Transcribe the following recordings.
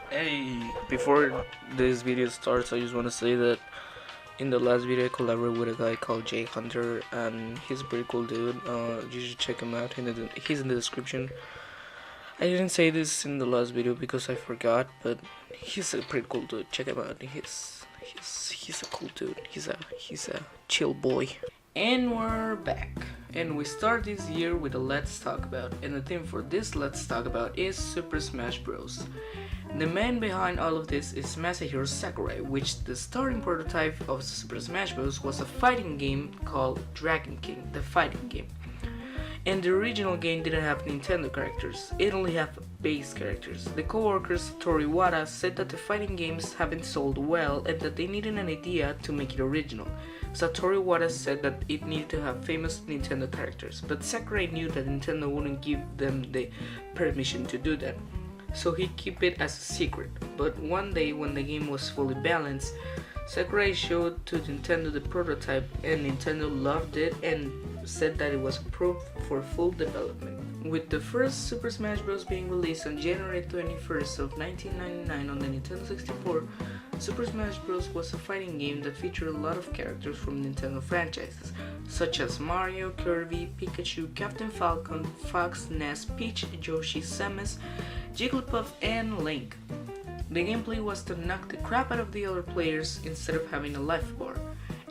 Hey, before this video starts, I just want to say that in the last video I collaborated with a guy called Jay Hunter, and he's a pretty cool dude. You should check him out. He's in the description. I didn't say this in the last video because I forgot, but he's a pretty cool dude. Check him out. He's a cool dude. He's a chill boy. And we're back. And we start this year with a Let's Talk About. And the theme for this Let's Talk About is Super Smash Bros. The man behind all of this is Masahiro Sakurai, which the starting prototype of Super Smash Bros. Was a fighting game called Dragon King, the fighting game. And the original game didn't have Nintendo characters, it only had base characters. The co-workers Satoru Iwata said that the fighting games haven't sold well and that they needed an idea to make it original. Satoru Iwata said that it needed to have famous Nintendo characters, but Sakurai knew that Nintendo wouldn't give them the permission to do that, so he kept it as a secret. But one day when the game was fully balanced, Sakurai showed to Nintendo the prototype and Nintendo loved it and said that it was approved for full development. With the first Super Smash Bros. Being released on January 21st of 1999 on the Nintendo 64, Super Smash Bros. Was a fighting game that featured a lot of characters from Nintendo franchises, such as Mario, Kirby, Pikachu, Captain Falcon, Fox, Ness, Peach, Yoshi, Samus, Jigglypuff, and Link. The gameplay was to knock the crap out of the other players instead of having a life bar.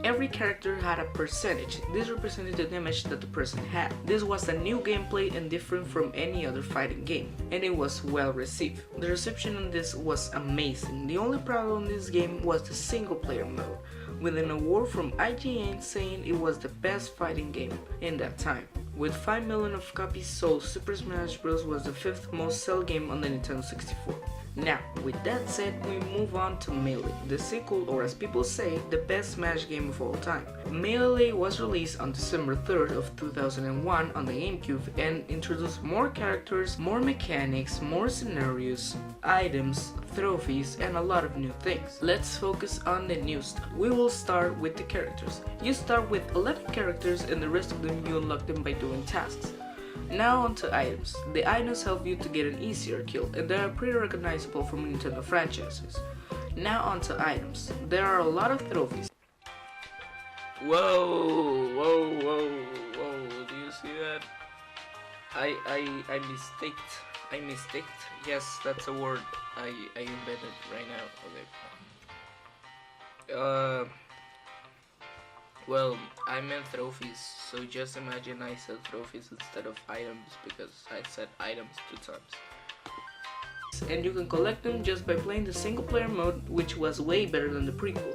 Every character had a percentage. This represented the damage that the person had. This was a new gameplay and different from any other fighting game, and it was well received. The reception on this was amazing. The only problem in this game was the single player mode, with an award from IGN saying it was the best fighting game in that time. With 5 million of copies sold, Super Smash Bros. Was the 5th most sold game on the Nintendo 64. Now, with that said, we move on to Melee, the sequel, or as people say, the best Smash game of all time. Melee was released on December 3rd of 2001 on the GameCube and introduced more characters, more mechanics, more scenarios, items, trophies, and a lot of new things. Let's focus on the new stuff. We will start with the characters. You start with 11 characters and the rest of them you unlock them by doing tasks. Now on to items. The items help you to get an easier kill, and they are pretty recognizable from Nintendo franchises. Now on to items. There are a lot of trophies. Whoa, whoa, whoa, whoa, do you see that? I mistaked. Yes, that's a word I invented right now. Okay. Well, I meant trophies, so just imagine I said trophies instead of items because I said items 2 times. And you can collect them just by playing the single player mode, which was way better than the prequel.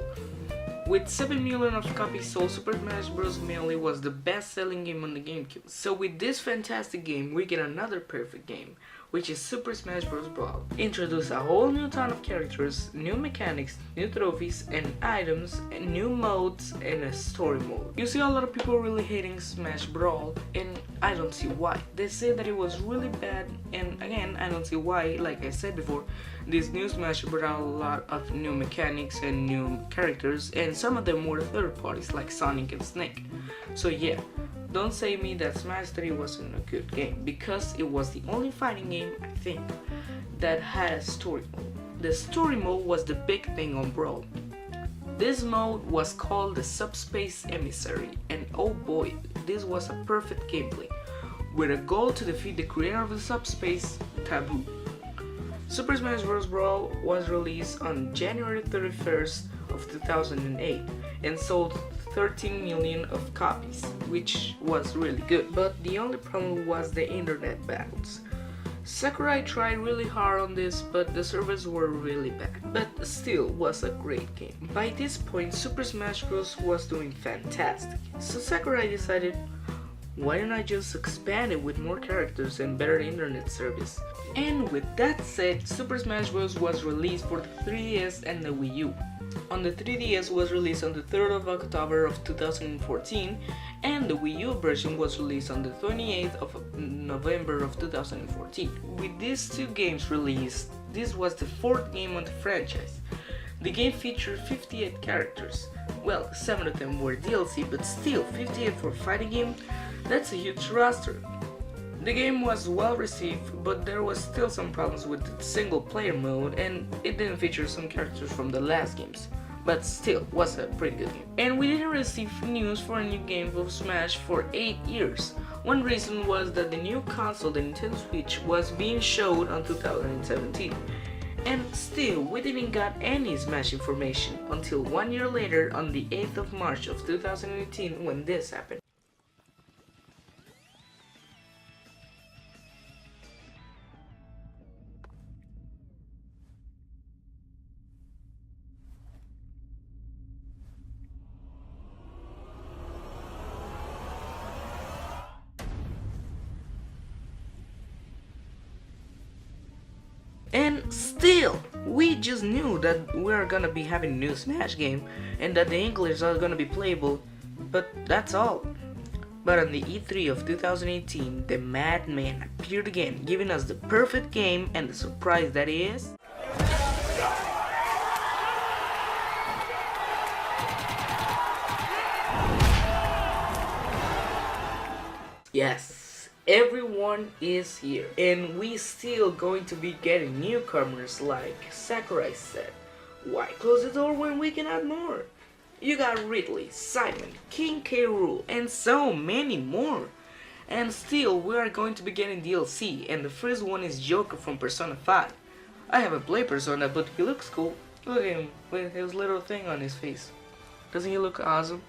With 7 million of copies sold, Super Smash Bros. Melee was the best selling game on the GameCube. So with this fantastic game, we get another perfect game, which is Super Smash Bros. Brawl. Introduce a whole new ton of characters, new mechanics, new trophies and items, and new modes, and a story mode. You see a lot of people really hating Smash Brawl, and I don't see why. They say that it was really bad, and again, I don't see why. Like I said before, this new Smash brought a lot of new mechanics and new characters, and some of them were third parties like Sonic and Snake. So yeah, don't say me that Smash 3 wasn't a good game, because it was the only fighting game, I think, that had a story mode. The story mode was the big thing on Brawl. This mode was called the Subspace Emissary, and oh boy, this was a perfect gameplay, with a goal to defeat the creator of the subspace, Taboo. Super Smash Bros. Brawl was released on January 31st of 2008 and sold 13 million of copies, which was really good. But the only problem was the internet battles. Sakurai tried really hard on this, but the servers were really bad, but still was a great game. By this point, Super Smash Bros. Was doing fantastic, so Sakurai decided, why don't I just expand it with more characters and better internet service? And with that said, Super Smash Bros. Was released for the 3DS and the Wii U. On the 3DS was released on the 3rd of October of 2014, and the Wii U version was released on the 28th of November of 2014. With these 2 games released, this was the 4th game on the franchise. The game featured 58 characters. Well, 7 of them were DLC, but still 58 for a fighting game, that's a huge roster. The game was well received, but there was still some problems with the single player mode and it didn't feature some characters from the last games. But still was a pretty good game. And we didn't receive news for a new game of Smash for 8 years. One reason was that the new console, the Nintendo Switch, was being showed on 2017. And still, we didn't got any Smash information until 1 year later on the 8th of March of 2018 when this happened. And still, we just knew that we're gonna be having a new Smash game and that the English are gonna be playable, but that's all. But on the E3 of 2018, the madman appeared again, giving us the perfect game and the surprise that is... Yes, everyone is here, and we still going to be getting newcomers like Sakurai said. Why close the door when we can add more? You got Ridley, Simon, King K. Rool, and so many more. And still, we are going to be getting DLC, and the first one is Joker from Persona 5. I haven't played Persona, but he looks cool. Look at him with his little thing on his face. Doesn't he look awesome?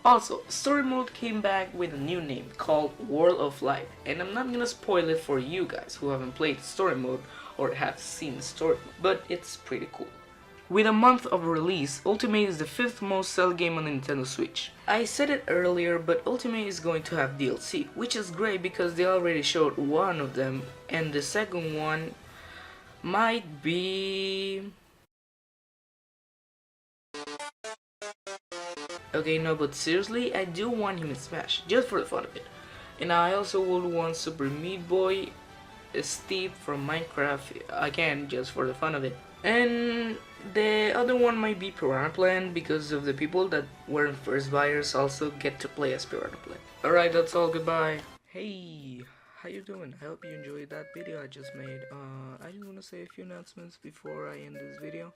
Also, Story Mode came back with a new name called World of Light, and I'm not gonna spoil it for you guys who haven't played Story Mode or have seen Story Mode, but it's pretty cool. With a month of release, Ultimate is the 5th most sold game on the Nintendo Switch. I said it earlier, but Ultimate is going to have DLC, which is great because they already showed one of them, and the second one might be... Okay, no, but seriously, I do want him in Smash, just for the fun of it. And I also would want Super Meat Boy Steve from Minecraft, again, just for the fun of it. And the other one might be Piranha Plant, because of the people that weren't first buyers also get to play as Piranha Plant. Alright, that's all, goodbye. Hey, how you doing? I hope you enjoyed that video I just made. I just want to say a few announcements before I end this video.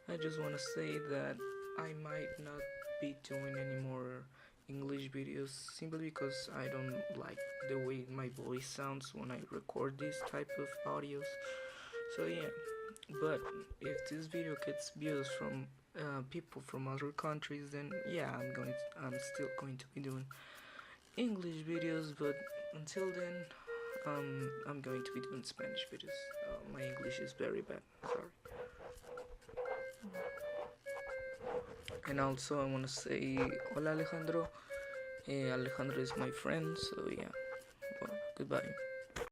I just want to say that I might not be doing any more English videos simply because I don't like the way my voice sounds when I record these type of audios. So yeah, but if this video gets views from people from other countries, then yeah, I'm still going to be doing English videos. But until then, I'm going to be doing Spanish videos. My English is very bad. Sorry. And also I want to say hola Alejandro. Alejandro is my friend, so yeah, well, goodbye.